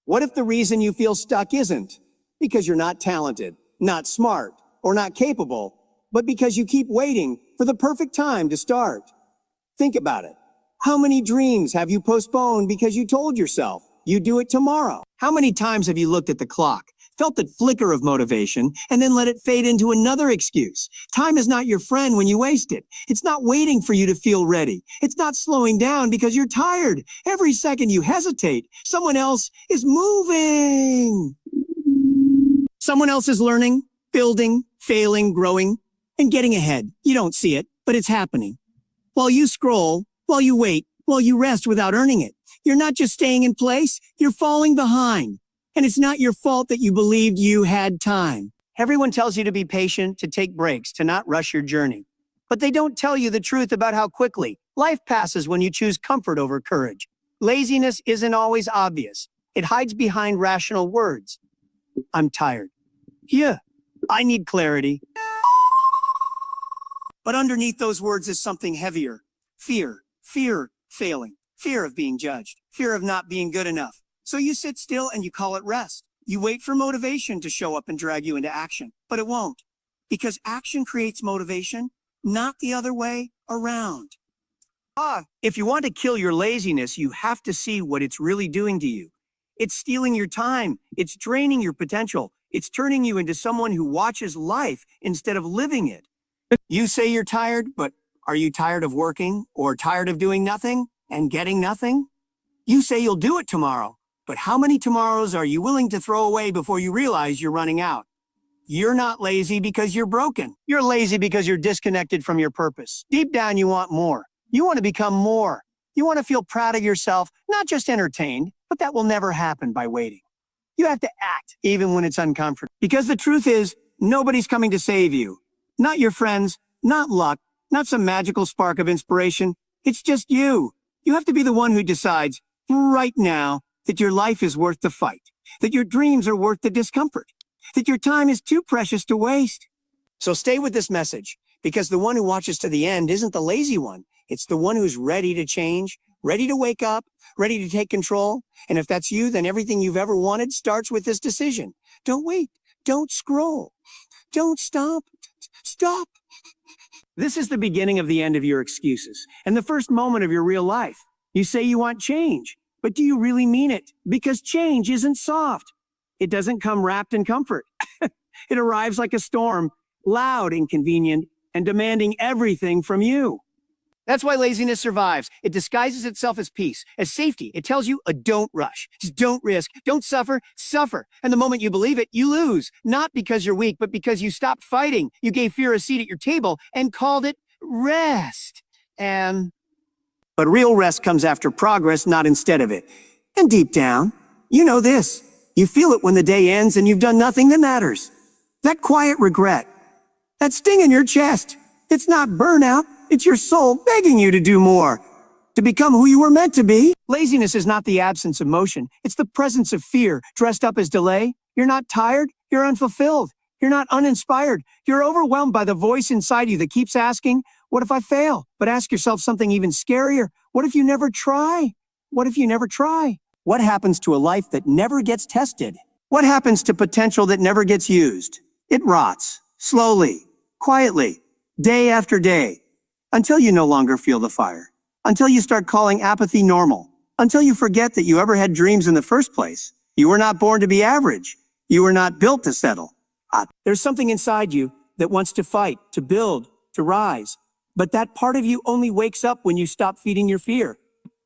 What if the reason you feel stuck isn't because you're not talented, not smart, or not capable, but because you keep waiting for the perfect time to start? Think about it. How many dreams have you postponed because you told yourself you'd do it tomorrow? How many times have you looked at the clock, felt that flicker of motivation, and then let it fade into another excuse? Time is not your friend when you waste it. It's not waiting for you to feel ready. It's not slowing down because you're tired. Every second you hesitate, someone else is moving. Someone else is learning, building, failing, growing, and getting ahead. You don't see it, but it's happening. While you scroll, while you wait, while you rest without earning it, you're not just staying in place, you're falling behind. And it's not your fault that you believed you had time. Everyone tells you to be patient, to take breaks, to not rush your journey. But they don't tell you the truth about how quickly life passes when you choose comfort over courage. Laziness isn't always obvious. It hides behind rational words. I'm tired. Yeah, I need clarity. But underneath those words is something heavier. Fear of failing, fear of being judged, fear of not being good enough. So you sit still and you call it rest. You wait for motivation to show up and drag you into action, but it won't. Because action creates motivation, not the other way around. If you want to kill your laziness, you have to see what it's really doing to you. It's stealing your time. It's draining your potential. It's turning you into someone who watches life instead of living it. You say you're tired, but are you tired of working or tired of doing nothing and getting nothing? You say you'll do it tomorrow, but how many tomorrows are you willing to throw away before you realize you're running out? You're not lazy because you're broken. You're lazy because you're disconnected from your purpose. Deep down, you want more. You want to become more. You want to feel proud of yourself, not just entertained, but that will never happen by waiting. You have to act even when it's uncomfortable. Because the truth is, nobody's coming to save you. Not your friends, not luck, not some magical spark of inspiration. It's just you. You have to be the one who decides right now that your life is worth the fight, that your dreams are worth the discomfort, that your time is too precious to waste. So stay with this message, because the one who watches to the end isn't the lazy one. It's the one who's ready to change, ready to wake up, ready to take control. And if that's you, then everything you've ever wanted starts with this decision. Don't wait. Don't scroll. Don't stop. Stop. This is the beginning of the end of your excuses and the first moment of your real life. You say you want change, but do you really mean it? Because change isn't soft. It doesn't come wrapped in comfort. It arrives like a storm, loud, inconvenient, and demanding everything from you. That's why laziness survives. It disguises itself as peace, as safety. It tells you don't rush, just don't risk, don't suffer, suffer. And the moment you believe it, you lose. Not because you're weak, but because you stopped fighting. You gave fear a seat at your table and called it rest. But real rest comes after progress, not instead of it. And deep down, you know this. You feel it when the day ends and you've done nothing that matters. That quiet regret, that sting in your chest, it's not burnout. It's your soul begging you to do more, to become who you were meant to be. Laziness is not the absence of motion. It's the presence of fear dressed up as delay. You're not tired. You're unfulfilled. You're not uninspired. You're overwhelmed by the voice inside you that keeps asking, what if I fail? But ask yourself something even scarier. What if you never try? What if you never try? What happens to a life that never gets tested? What happens to potential that never gets used? It rots, slowly, quietly, day after day. Until you no longer feel the fire. Until you start calling apathy normal. Until you forget that you ever had dreams in the first place. You were not born to be average. You were not built to settle. There's something inside you that wants to fight, to build, to rise. But that part of you only wakes up when you stop feeding your fear.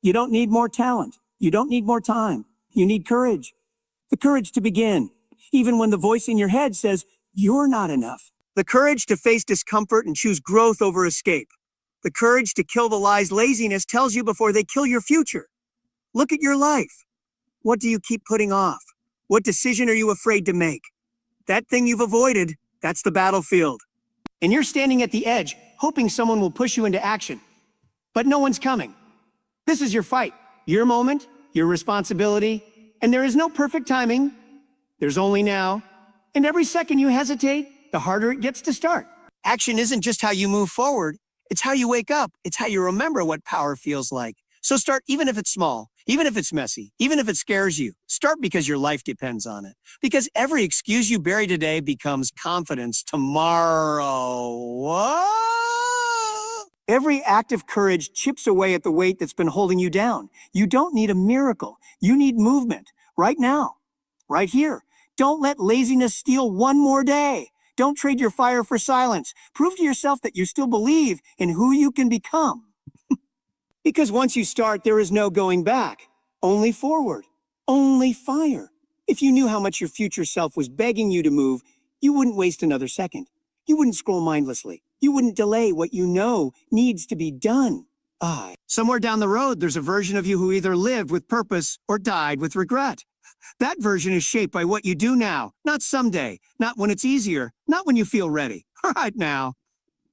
You don't need more talent. You don't need more time. You need courage. The courage to begin, even when the voice in your head says, you're not enough. The courage to face discomfort and choose growth over escape. The courage to kill the lies laziness tells you before they kill your future. Look at your life. What do you keep putting off? What decision are you afraid to make? That thing you've avoided, that's the battlefield. And you're standing at the edge, hoping someone will push you into action. But no one's coming. This is your fight, your moment, your responsibility. And there is no perfect timing. There's only now. And every second you hesitate, the harder it gets to start. Action isn't just how you move forward. It's how you wake up. It's how you remember what power feels like. So start even if it's small. Even if it's messy, even if it scares you, start because your life depends on it. Because every excuse you bury today becomes confidence tomorrow. Whoa! Every act of courage chips away at the weight that's been holding you down. You don't need a miracle. You need movement. Right now. Right here. Don't let laziness steal one more day. Don't trade your fire for silence. Prove to yourself that you still believe in who you can become. Because once you start, there is no going back. Only forward. Only fire. If you knew how much your future self was begging you to move, you wouldn't waste another second. You wouldn't scroll mindlessly. You wouldn't delay what you know needs to be done. Somewhere down the road, there's a version of you who either lived with purpose or died with regret. That version is shaped by what you do now, not someday, not when it's easier, not when you feel ready. Right now.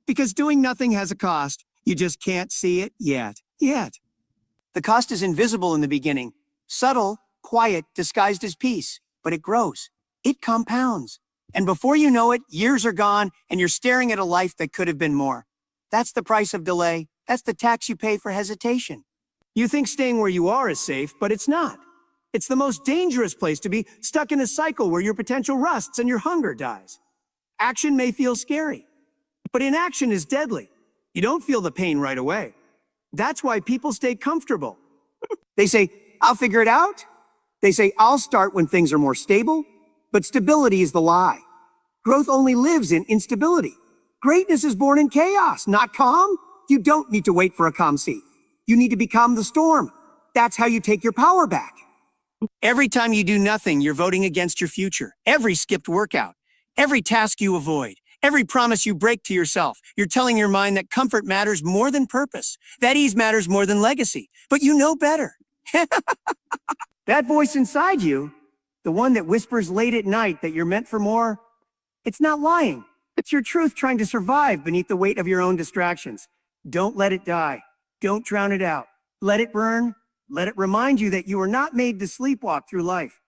Because doing nothing has a cost. You just can't see it yet. The cost is invisible in the beginning. Subtle, quiet, disguised as peace. But it grows. It compounds. And before you know it, years are gone, and you're staring at a life that could have been more. That's the price of delay. That's the tax you pay for hesitation. You think staying where you are is safe, but it's not. It's the most dangerous place to be, stuck in a cycle where your potential rusts and your hunger dies. Action may feel scary, but inaction is deadly. You don't feel the pain right away. That's why people stay comfortable. They say, I'll figure it out. They say, I'll start when things are more stable. But stability is the lie. Growth only lives in instability. Greatness is born in chaos, not calm. You don't need to wait for a calm sea. You need to become the storm. That's how you take your power back. Every time you do nothing, you're voting against your future. Every skipped workout, every task you avoid, every promise you break to yourself, you're telling your mind that comfort matters more than purpose, that ease matters more than legacy. But you know better. That voice inside you, the one that whispers late at night that you're meant for more, it's not lying. It's your truth trying to survive beneath the weight of your own distractions. Don't let it die. Don't drown it out. Let it burn. Let it remind you that you are not made to sleepwalk through life.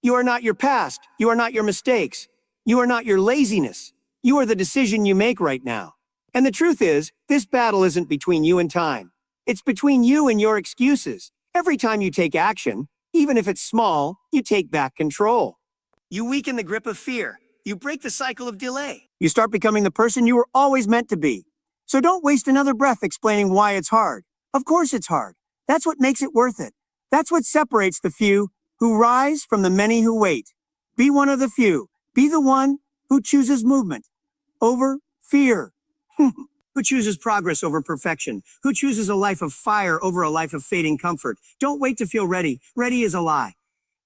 You are not your past. You are not your mistakes. You are not your laziness. You are the decision you make right now. And the truth is, this battle isn't between you and time. It's between you and your excuses. Every time you take action, even if it's small, you take back control. You weaken the grip of fear. You break the cycle of delay. You start becoming the person you were always meant to be. So don't waste another breath explaining why it's hard. Of course it's hard. That's what makes it worth it. That's what separates the few who rise from the many who wait. Be one of the few. Be the one who chooses movement over fear. Who chooses progress over perfection. Who chooses a life of fire over a life of fading comfort. Don't wait to feel ready. Ready is a lie.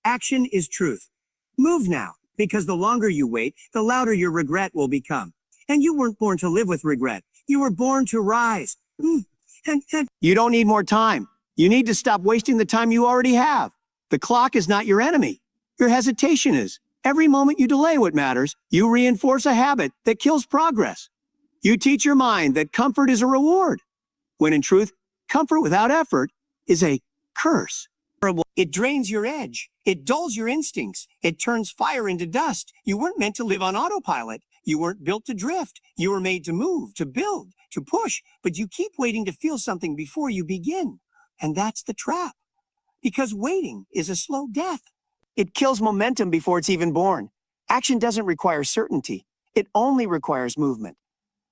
Action is truth. Move now, because the longer you wait, the louder your regret will become. And you weren't born to live with regret. You were born to rise. You don't need more time. You need to stop wasting the time you already have. The clock is not your enemy. Your hesitation is. Every moment you delay what matters, you reinforce a habit that kills progress. You teach your mind that comfort is a reward, when in truth, comfort without effort is a curse. It drains your edge. It dulls your instincts. It turns fire into dust. You weren't meant to live on autopilot. You weren't built to drift. You were made to move, to build, to push, but you keep waiting to feel something before you begin. And that's the trap. Because waiting is a slow death. It kills momentum before it's even born. Action doesn't require certainty. It only requires movement.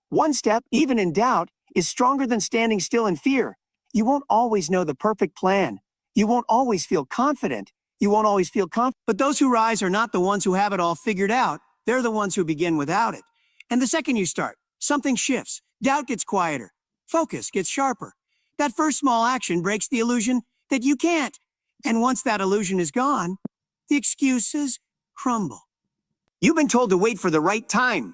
One step, even in doubt, is stronger than standing still in fear. You won't always know the perfect plan. You won't always feel confident. But those who rise are not the ones who have it all figured out. They're the ones who begin without it. And the second you start, something shifts. Doubt gets quieter. Focus gets sharper. That first small action breaks the illusion that you can't. And once that illusion is gone, the excuses crumble. You've been told to wait for the right time.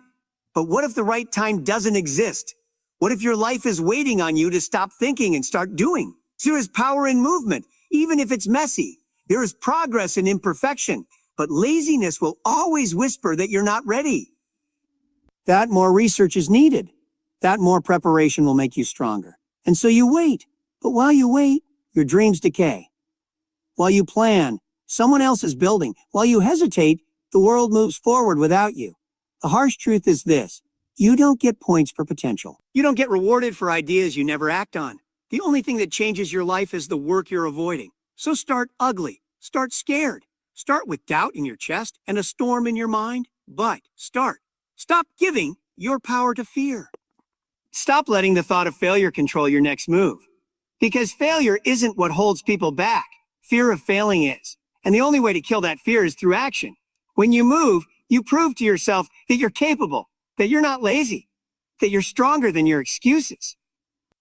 But what if the right time doesn't exist? What if your life is waiting on you to stop thinking and start doing? There is power in movement, even if it's messy. There is progress in imperfection. But laziness will always whisper that you're not ready. That more research is needed. That more preparation will make you stronger. And so you wait. But while you wait, your dreams decay. While you plan, someone else is building. While you hesitate, the world moves forward without you. The harsh truth is this: you don't get points for potential. You don't get rewarded for ideas you never act on. The only thing that changes your life is the work you're avoiding. So start ugly. Start scared. Start with doubt in your chest and a storm in your mind. But start. Stop giving your power to fear. Stop letting the thought of failure control your next move. Because failure isn't what holds people back. Fear of failing is. And the only way to kill that fear is through action. When you move, you prove to yourself that you're capable, that you're not lazy, that you're stronger than your excuses.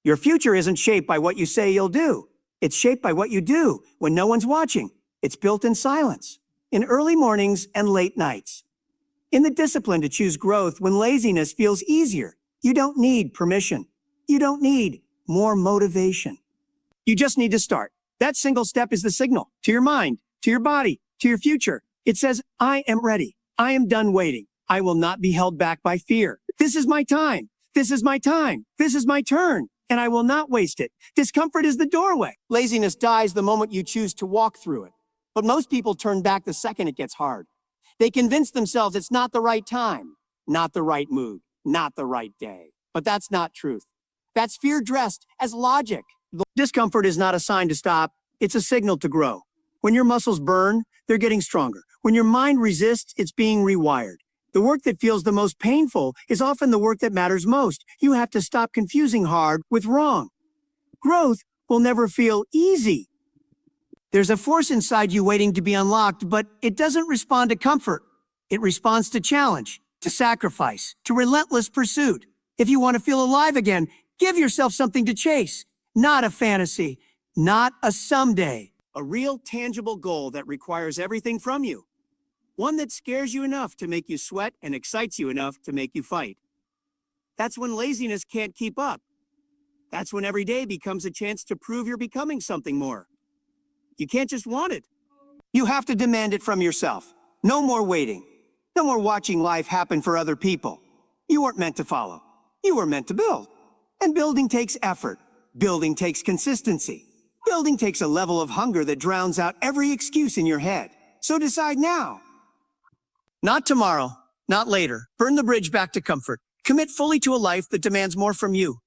Your future isn't shaped by what you say you'll do. It's shaped by what you do when no one's watching. It's built in silence, in early mornings and late nights. In the discipline to choose growth when laziness feels easier. You don't need permission. You don't need more motivation. You just need to start. That single step is the signal to your mind, to your body, to your future. It says, I am ready. I am done waiting. I will not be held back by fear. This is my time. This is my time. This is my turn. And I will not waste it. Discomfort is the doorway. Laziness dies the moment you choose to walk through it. But most people turn back the second it gets hard. They convince themselves it's not the right time, not the right mood, not the right day. But that's not truth. That's fear dressed as logic. Discomfort is not a sign to stop. It's a signal to grow. When your muscles burn, they're getting stronger. When your mind resists, it's being rewired. The work that feels the most painful is often the work that matters most. You have to stop confusing hard with wrong. Growth will never feel easy. There's a force inside you waiting to be unlocked, but it doesn't respond to comfort. It responds to challenge, to sacrifice, to relentless pursuit. If you want to feel alive again, give yourself something to chase. Not a fantasy, not a someday. A real tangible goal that requires everything from you. One that scares you enough to make you sweat and excites you enough to make you fight. That's when laziness can't keep up. That's when every day becomes a chance to prove you're becoming something more. You can't just want it. You have to demand it from yourself. No more waiting. No more watching life happen for other people. You weren't meant to follow. You were meant to build. And building takes effort. Building takes consistency. Building takes a level of hunger that drowns out every excuse in your head. So decide now. Not tomorrow, not later. Burn the bridge back to comfort. Commit fully to a life that demands more from you.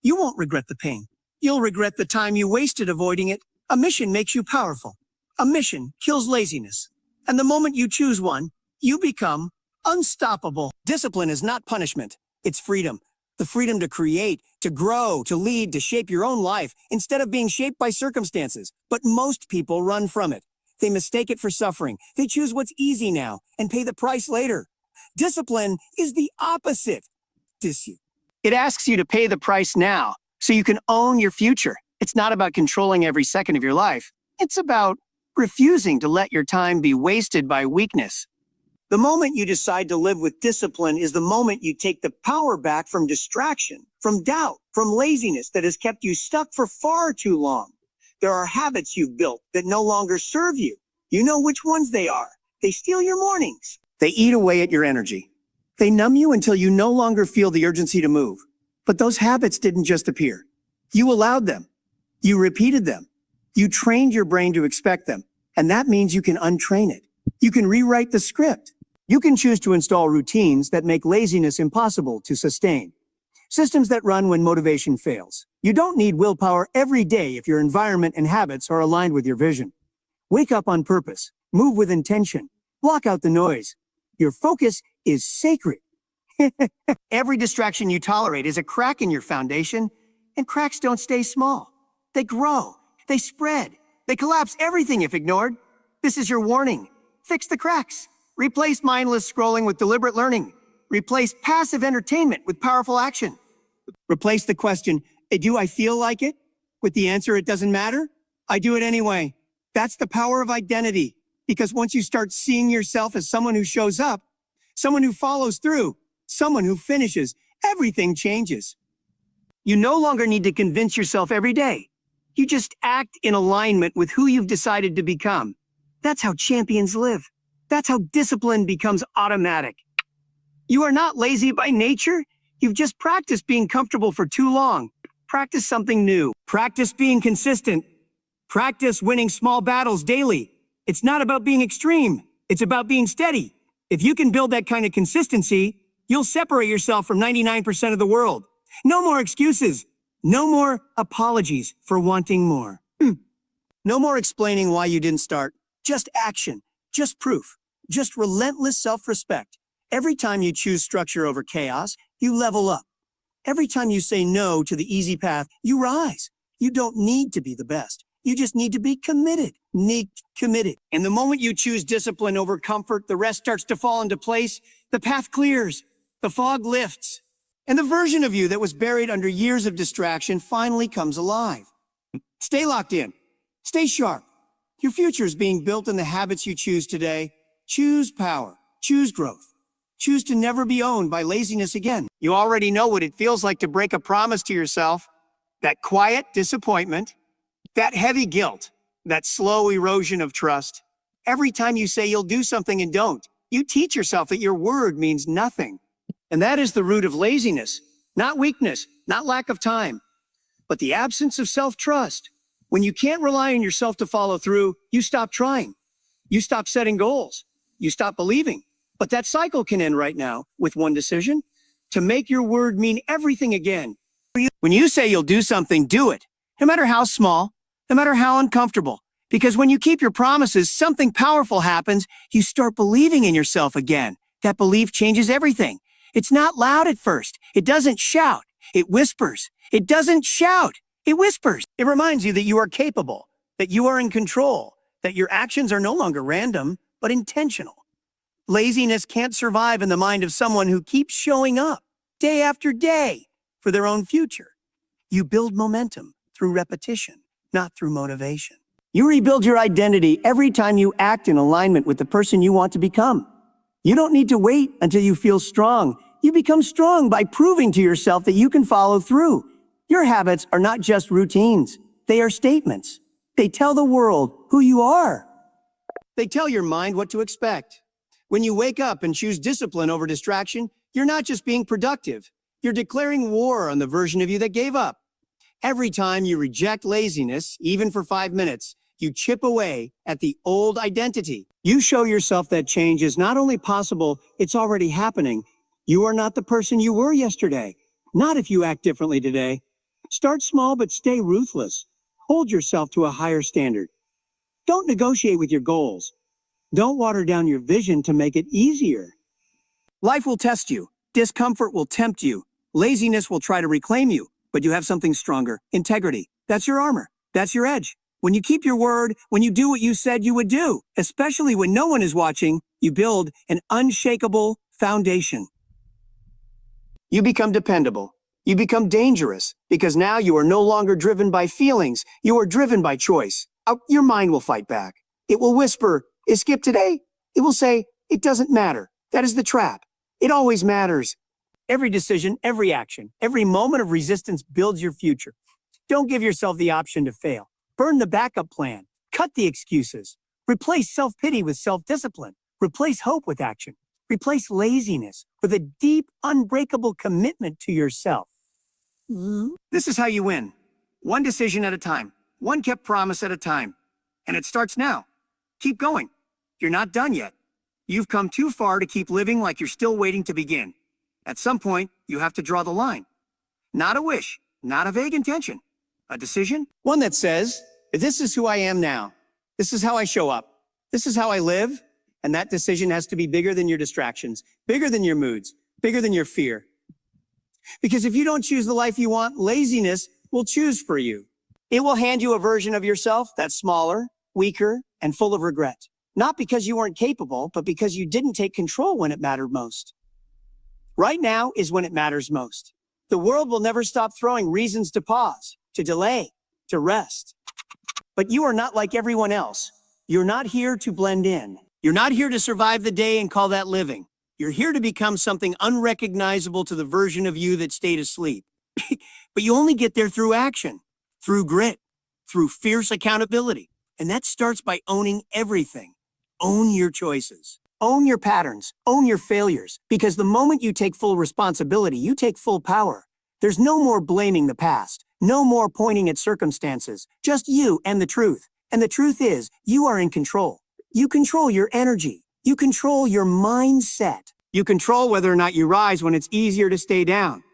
You won't regret the pain. You'll regret the time you wasted avoiding it. A mission makes you powerful. A mission kills laziness. And the moment you choose one, you become unstoppable. Discipline is not punishment. It's freedom. The freedom to create, to grow, to lead, to shape your own life instead of being shaped by circumstances. But most people run from it. They mistake it for suffering. They choose what's easy now and pay the price later. Discipline is the opposite. It asks you to pay the price now so you can own your future. It's not about controlling every second of your life. It's about refusing to let your time be wasted by weakness. The moment you decide to live with discipline is the moment you take the power back from distraction, from doubt, from laziness that has kept you stuck for far too long. There are habits you've built that no longer serve you. You know which ones they are. They steal your mornings. They eat away at your energy. They numb you until you no longer feel the urgency to move. But those habits didn't just appear. You allowed them. You repeated them. You trained your brain to expect them. And that means you can untrain it. You can rewrite the script. You can choose to install routines that make laziness impossible to sustain. Systems that run when motivation fails. You don't need willpower every day if your environment and habits are aligned with your vision. Wake up on purpose. Move with intention. Block out the noise. Your focus is sacred. Every distraction you tolerate is a crack in your foundation, and cracks don't stay small. They grow. They spread. They collapse everything if ignored. This is your warning. Fix the cracks. Replace mindless scrolling with deliberate learning. Replace passive entertainment with powerful action. Replace the question, do I feel like it? With the answer, it doesn't matter. I do it anyway. That's the power of identity. Because once you start seeing yourself as someone who shows up, someone who follows through, someone who finishes, everything changes. You no longer need to convince yourself every day. You just act in alignment with who you've decided to become. That's how champions live. That's how discipline becomes automatic. You are not lazy by nature. You've just practiced being comfortable for too long. Practice something new. Practice being consistent. Practice winning small battles daily. It's not about being extreme. It's about being steady. If you can build that kind of consistency, you'll separate yourself from 99% of the world. No more excuses. No more apologies for wanting more. No more explaining why you didn't start. Just action. Just proof. Just relentless self-respect. Every time you choose structure over chaos, you level up. Every time you say no to the easy path, you rise. You don't need to be the best. You just need to be committed. Committed. And the moment you choose discipline over comfort, the rest starts to fall into place. The path clears. The fog lifts. And the version of you that was buried under years of distraction finally comes alive. Stay locked in. Stay sharp. Your future is being built in the habits you choose today. Choose power. Choose growth. Choose to never be owned by laziness again. You already know what it feels like to break a promise to yourself. That quiet disappointment. That heavy guilt. That slow erosion of trust. Every time you say you'll do something and don't, you teach yourself that your word means nothing. And that is the root of laziness. Not weakness, not lack of time, but the absence of self-trust. When you can't rely on yourself to follow through, you stop trying. You stop setting goals. You stop believing. But that cycle can end right now with one decision: to make your word mean everything again. When you say you'll do something, do it. No matter how small, no matter how uncomfortable. Because when you keep your promises, something powerful happens. You start believing in yourself again. That belief changes everything. It's not loud at first. It doesn't shout. It whispers. It doesn't shout. It whispers. It reminds you that you are capable, that you are in control, that your actions are no longer random, but intentional. Laziness can't survive in the mind of someone who keeps showing up day after day for their own future. You build momentum through repetition, not through motivation. You rebuild your identity every time you act in alignment with the person you want to become. You don't need to wait until you feel strong. You become strong by proving to yourself that you can follow through. Your habits are not just routines. They are statements. They tell the world who you are. They tell your mind what to expect. When you wake up and choose discipline over distraction, you're not just being productive. You're declaring war on the version of you that gave up. Every time you reject laziness, even for 5 minutes, you chip away at the old identity. You show yourself that change is not only possible, it's already happening. You are not the person you were yesterday. Not if you act differently today. Start small, but stay ruthless. Hold yourself to a higher standard. Don't negotiate with your goals. Don't water down your vision to make it easier. Life will test you. Discomfort will tempt you. Laziness will try to reclaim you. But you have something stronger. Integrity. That's your armor. That's your edge. When you keep your word, when you do what you said you would do, especially when no one is watching, you build an unshakable foundation. You become dependable. You become dangerous because now you are no longer driven by feelings. You are driven by choice. Your mind will fight back. It will whisper, "Is skip today?" It will say, "It doesn't matter." That is the trap. It always matters. Every decision, every action, every moment of resistance builds your future. Don't give yourself the option to fail. Burn the backup plan. Cut the excuses. Replace self-pity with self-discipline. Replace hope with action. Replace laziness with a deep, unbreakable commitment to yourself. This is how you win. One decision at a time. One kept promise at a time. And it starts now. Keep going. You're not done yet. You've come too far to keep living like you're still waiting to begin. At some point, you have to draw the line. Not a wish, not a vague intention. A decision? One that says, this is who I am now. This is how I show up. This is how I live. And that decision has to be bigger than your distractions, bigger than your moods, bigger than your fear. Because if you don't choose the life you want, laziness will choose for you. It will hand you a version of yourself that's smaller, weaker, and full of regret. Not because you weren't capable, but because you didn't take control when it mattered most. Right now is when it matters most. The world will never stop throwing reasons to pause, to delay, to rest. But you are not like everyone else. You're not here to blend in. You're not here to survive the day and call that living. You're here to become something unrecognizable to the version of you that stayed asleep. But you only get there through action, through grit, through fierce accountability. And that starts by owning everything. Own your choices. Own your patterns. Own your failures. Because the moment you take full responsibility, you take full power. There's no more blaming the past. No more pointing at circumstances. Just you and the truth. And the truth is, you are in control. You control your energy. You control your mindset. You control whether or not you rise when it's easier to stay down.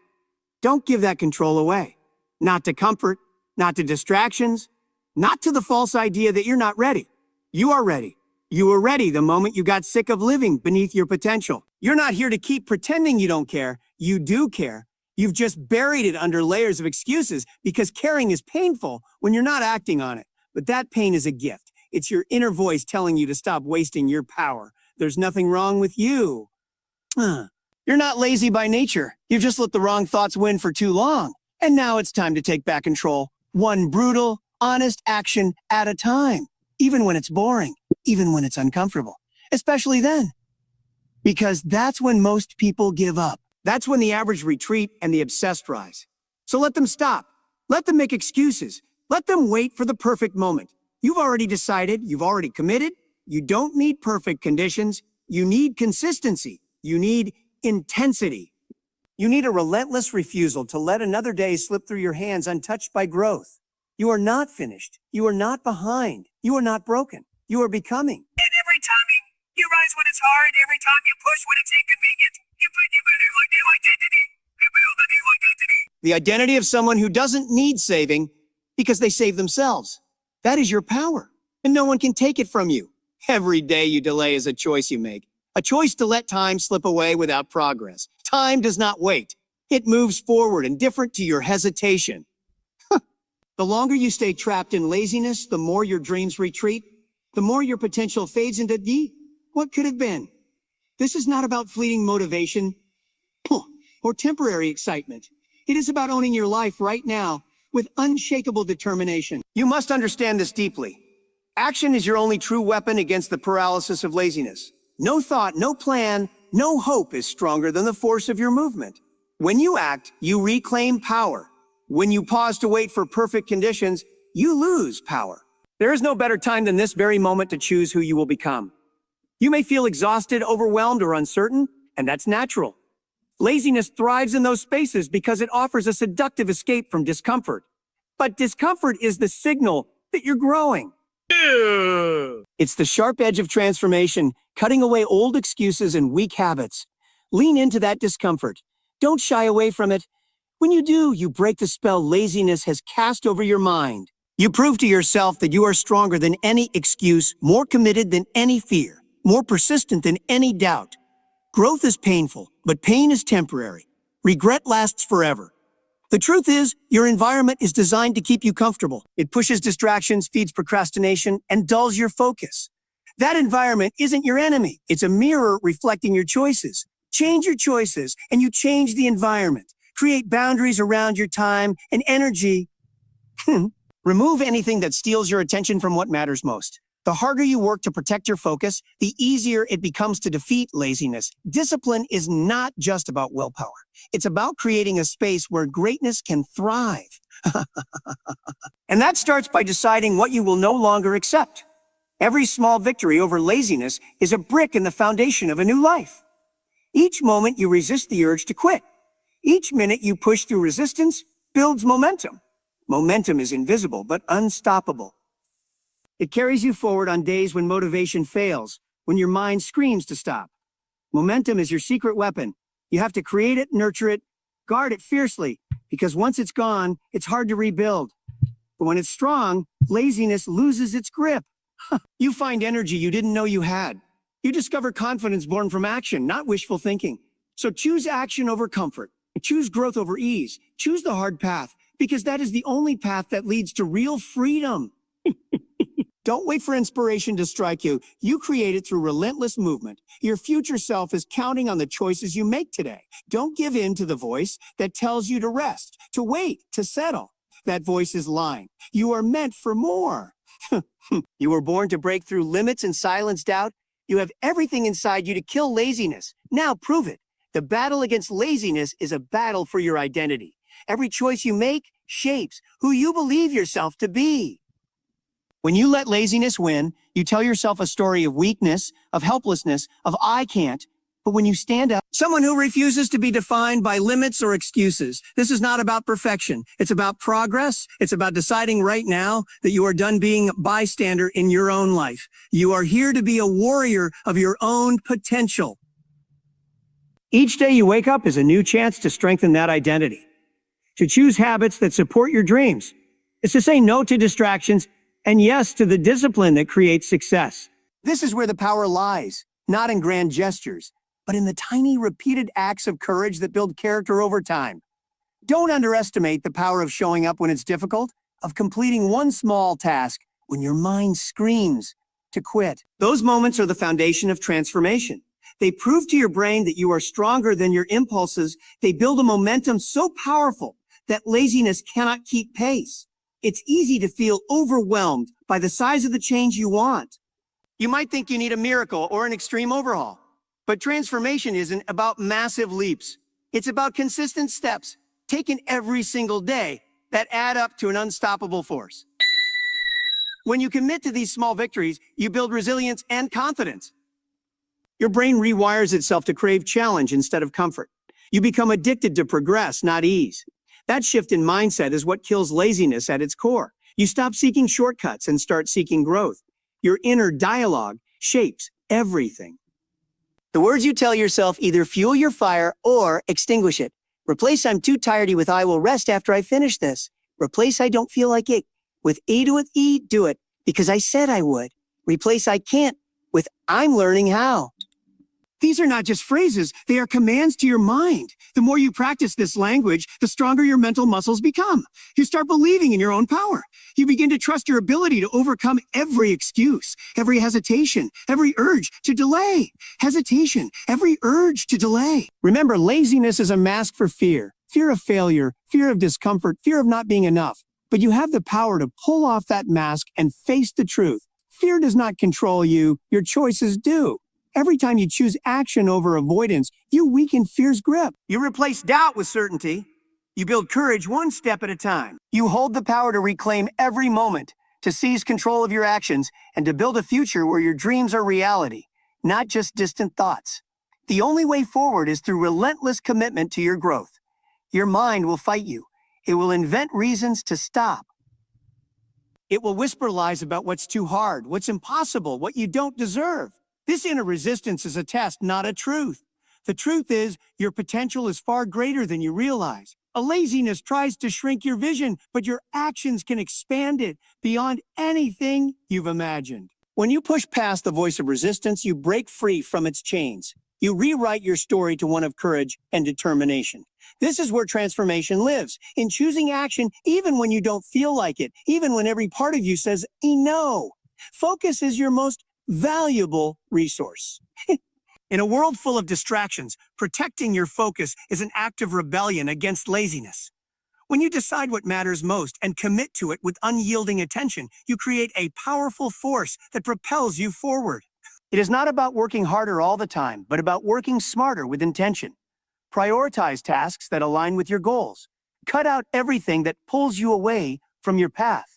Don't give that control away. Not to comfort, not to distractions, not to the false idea that you're not ready. You are ready. You were ready the moment you got sick of living beneath your potential. You're not here to keep pretending you don't care. You do care. You've just buried it under layers of excuses because caring is painful when you're not acting on it. But that pain is a gift. It's your inner voice telling you to stop wasting your power. There's nothing wrong with you. You're not lazy by nature. You've just let the wrong thoughts win for too long. And now it's time to take back control. One brutal, honest action at a time. Even when it's boring. Even when it's uncomfortable. Especially then. Because that's when most people give up. That's when the average retreat and the obsessed rise. So let them stop. Let them make excuses. Let them wait for the perfect moment. You've already decided. You've already committed. You don't need perfect conditions. You need consistency. You need intensity. You need a relentless refusal to let another day slip through your hands untouched by growth. You are not finished. You are not behind. You are not broken. You are becoming. And every time you rise when it's hard, every time you push when it's inconvenient, you put you better like new identity. You build a new identity. The identity of someone who doesn't need saving because they save themselves. That is your power, and no one can take it from you. Every day you delay is a choice you make. A choice to let time slip away without progress. Time does not wait. It moves forward, indifferent to your hesitation. The longer you stay trapped in laziness, the more your dreams retreat, the more your potential fades into what could have been. This is not about fleeting motivation or temporary excitement. It is about owning your life right now with unshakable determination. You must understand this deeply. Action is your only true weapon against the paralysis of laziness. No thought, no plan, no hope is stronger than the force of your movement. When you act, you reclaim power. When you pause to wait for perfect conditions, you lose power. There is no better time than this very moment to choose who you will become. You may feel exhausted, overwhelmed, or uncertain, and that's natural. Laziness thrives in those spaces because it offers a seductive escape from discomfort. But discomfort is the signal that you're growing. It's the sharp edge of transformation, cutting away old excuses and weak habits. Lean into that discomfort. Don't shy away from it. When you do, you break the spell laziness has cast over your mind. You prove to yourself that you are stronger than any excuse, more committed than any fear, more persistent than any doubt. Growth is painful, but pain is temporary. Regret lasts forever. The truth is, your environment is designed to keep you comfortable. It pushes distractions, feeds procrastination, and dulls your focus. That environment isn't your enemy. It's a mirror reflecting your choices. Change your choices, and you change the environment. Create boundaries around your time and energy. Remove anything that steals your attention from what matters most. The harder you work to protect your focus, the easier it becomes to defeat laziness. Discipline is not just about willpower. It's about creating a space where greatness can thrive. And that starts by deciding what you will no longer accept. Every small victory over laziness is a brick in the foundation of a new life. Each moment you resist the urge to quit. Each minute you push through resistance builds momentum. Momentum is invisible but unstoppable. It carries you forward on days when motivation fails, when your mind screams to stop. Momentum is your secret weapon. You have to create it, nurture it, guard it fiercely, because once it's gone, it's hard to rebuild. But when it's strong, laziness loses its grip. You find energy you didn't know you had. You discover confidence born from action, not wishful thinking. So choose action over comfort. Choose growth over ease. Choose the hard path, because that is the only path that leads to real freedom. Don't wait for inspiration to strike you. You create it through relentless movement. Your future self is counting on the choices you make today. Don't give in to the voice that tells you to rest, to wait, to settle. That voice is lying. You are meant for more. You were born to break through limits and silence doubt. You have everything inside you to kill laziness. Now prove it. The battle against laziness is a battle for your identity. Every choice you make shapes who you believe yourself to be. When you let laziness win, you tell yourself a story of weakness, of helplessness, of I can't. But when you stand up, someone who refuses to be defined by limits or excuses. This is not about perfection. It's about progress. It's about deciding right now that you are done being a bystander in your own life. You are here to be a warrior of your own potential. Each day you wake up is a new chance to strengthen that identity, to choose habits that support your dreams. It's to say no to distractions And yes to the discipline that creates success. This is where the power lies, not in grand gestures, but in the tiny repeated acts of courage that build character over time. Don't underestimate the power of showing up when it's difficult, of completing one small task when your mind screams to quit. Those moments are the foundation of transformation. They prove to your brain that you are stronger than your impulses. They build a momentum so powerful that laziness cannot keep pace. It's easy to feel overwhelmed by the size of the change you want. You might think you need a miracle or an extreme overhaul, but transformation isn't about massive leaps. It's about consistent steps taken every single day that add up to an unstoppable force. When you commit to these small victories, you build resilience and confidence. Your brain rewires itself to crave challenge instead of comfort. You become addicted to progress, not ease. That shift in mindset is what kills laziness at its core. You stop seeking shortcuts and start seeking growth. Your inner dialogue shapes everything. The words you tell yourself either fuel your fire or extinguish it. Replace "I'm too tired" with "I will rest after I finish this." Replace "I don't feel like it" with "E, do it because I said I would." Replace "I can't" with "I'm learning how." These are not just phrases, they are commands to your mind. The more you practice this language, the stronger your mental muscles become. You start believing in your own power. You begin to trust your ability to overcome every excuse, every hesitation, every urge to delay. Hesitation, every urge to delay. Remember, laziness is a mask for fear. Fear of failure, fear of discomfort, fear of not being enough. But you have the power to pull off that mask and face the truth. Fear does not control you, your choices do. Every time you choose action over avoidance, you weaken fear's grip. You replace doubt with certainty. You build courage one step at a time. You hold the power to reclaim every moment, to seize control of your actions, and to build a future where your dreams are reality, not just distant thoughts. The only way forward is through relentless commitment to your growth. Your mind will fight you. It will invent reasons to stop. It will whisper lies about what's too hard, what's impossible, what you don't deserve. This inner resistance is a test, not a truth. The truth is, your potential is far greater than you realize. A laziness tries to shrink your vision, but your actions can expand it beyond anything you've imagined. When you push past the voice of resistance, you break free from its chains. You rewrite your story to one of courage and determination. This is where transformation lives, in choosing action even when you don't feel like it, even when every part of you says, no. Focus is your most valuable resource. In a world full of distractions, protecting your focus is an act of rebellion against laziness. When you decide what matters most and commit to it with unyielding attention, you create a powerful force that propels you forward. It is not about working harder all the time, but about working smarter with intention. Prioritize tasks that align with your goals. Cut out everything that pulls you away from your path.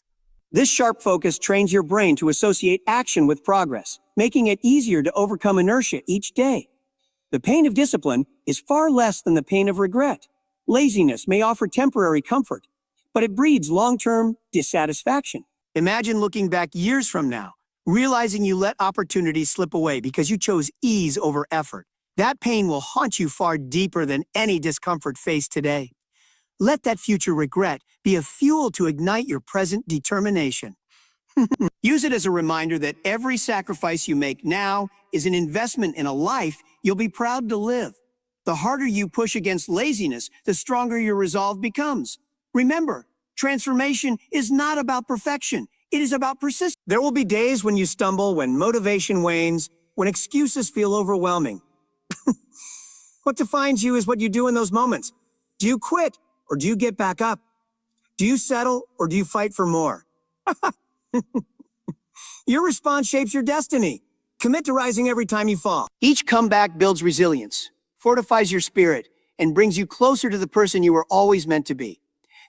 This sharp focus trains your brain to associate action with progress, making it easier to overcome inertia each day. The pain of discipline is far less than the pain of regret. Laziness may offer temporary comfort, but it breeds long-term dissatisfaction. Imagine looking back years from now, realizing you let opportunities slip away because you chose ease over effort. That pain will haunt you far deeper than any discomfort faced today. Let that future regret be a fuel to ignite your present determination. Use it as a reminder that every sacrifice you make now is an investment in a life you'll be proud to live. The harder you push against laziness, the stronger your resolve becomes. Remember, transformation is not about perfection. It is about persistence. There will be days when you stumble, when motivation wanes, when excuses feel overwhelming. What defines you is what you do in those moments. Do you quit? Or do you get back up? Do you settle or do you fight for more? Your response shapes your destiny. Commit to rising every time you fall. Each comeback builds resilience, fortifies your spirit, and brings you closer to the person you were always meant to be.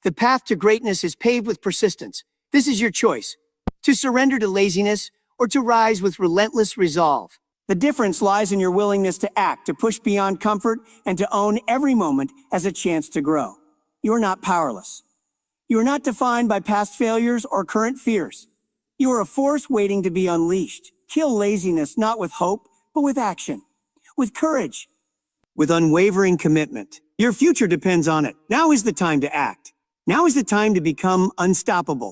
The path to greatness is paved with persistence. This is your choice, to surrender to laziness or to rise with relentless resolve. The difference lies in your willingness to act, to push beyond comfort, and to own every moment as a chance to grow. You are not powerless. You are not defined by past failures or current fears. You are a force waiting to be unleashed. Kill laziness not with hope, but with action, with courage, with unwavering commitment. Your future depends on it. Now is the time to act. Now is the time to become unstoppable.